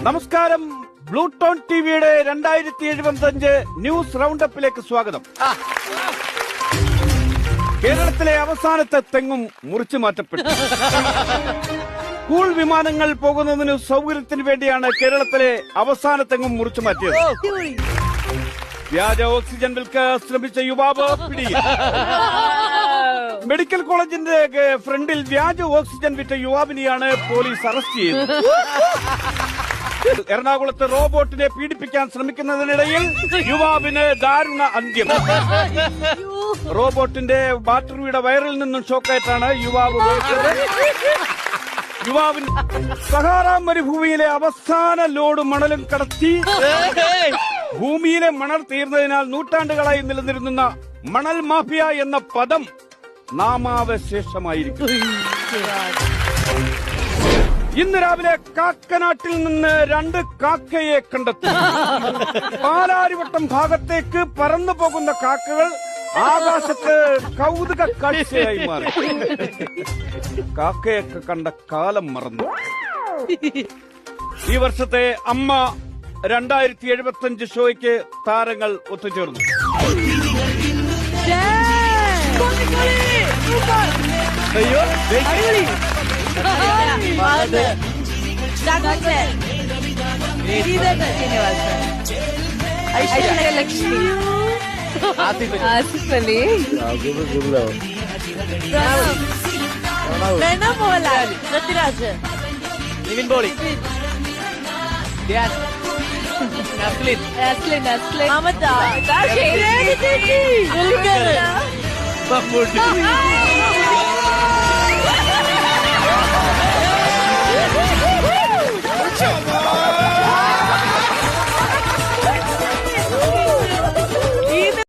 നമസ്കാരം. ബ്ലൂടോൺ ടിവിയുടെ 2075 ന്യൂസ് റൗണ്ടപ്പിലേക്ക് സ്വാഗതം. കേരളത്തിലെ അവസാനത്തെ തെങ്ങും മുറിച്ചു മാറ്റപ്പെട്ടു. സ്കൂൾ വിമാനങ്ങൾ പോകുന്നതിന് സൗകര്യത്തിന് വേണ്ടിയാണ് കേരളത്തിലെ അവസാന തെങ്ങും മുറിച്ചു മാറ്റിയത്. വ്യാജ ഓക്സിജൻ വിൽക്കാൻ ശ്രമിച്ച യുവാവ് പിടിയിൽ. മെഡിക്കൽ കോളേജിന്റെ ഫ്രണ്ടിൽ വ്യാജ ഓക്സിജൻ വിറ്റ യുവാവിനെയാണ് പോലീസ് അറസ്റ്റ് ചെയ്തത്. എറണാകുളത്ത് റോബോട്ടിനെ പീഡിപ്പിക്കാൻ ശ്രമിക്കുന്നതിനിടയിൽ യുവാവിന് ദാരുണ അന്ത്യം. റോബോട്ടിന്റെ ബാറ്ററിയുടെ വയറിൽ നിന്നും ഷോക്കായിട്ടാണ് യുവാവ് മരിച്ചത്. യുവാവിന് സഹാറ മരുഭൂമിയിലെ അവസാന ലോഡ് മണലും കടത്തി. ഭൂമിയിലെ മണൽ തീർന്നതിനാൽ നൂറ്റാണ്ടുകളായി നിലനിന്നിരുന്ന മണൽ മാഫിയ എന്ന പദം നാമാവശേഷമായിരിക്കും. ഇന്ന് രാവിലെ കാക്കനാട്ടിൽ നിന്ന് 2 കാക്കയെ കണ്ടെത്തി. പാലാരിവട്ടം ഭാഗത്തേക്ക് പറന്നു പോകുന്ന കാക്കകൾ ആകാശത്ത് കൗതുക കാഴ്ചയായി മാറി. കാക്കയൊക്കെ കണ്ട കാലം മറന്നു. ഈ വർഷത്തെ അമ്മ 2075 ഷോയ്ക്ക് താരങ്ങൾ ഒത്തുചേർന്നു. അയ്യോ, ലക്ഷ്മി, ആസിഫ് അലി, മോഹൻലാൽ, പൃഥ്വിരാജ്, നിവിൻ പോളി, മമത,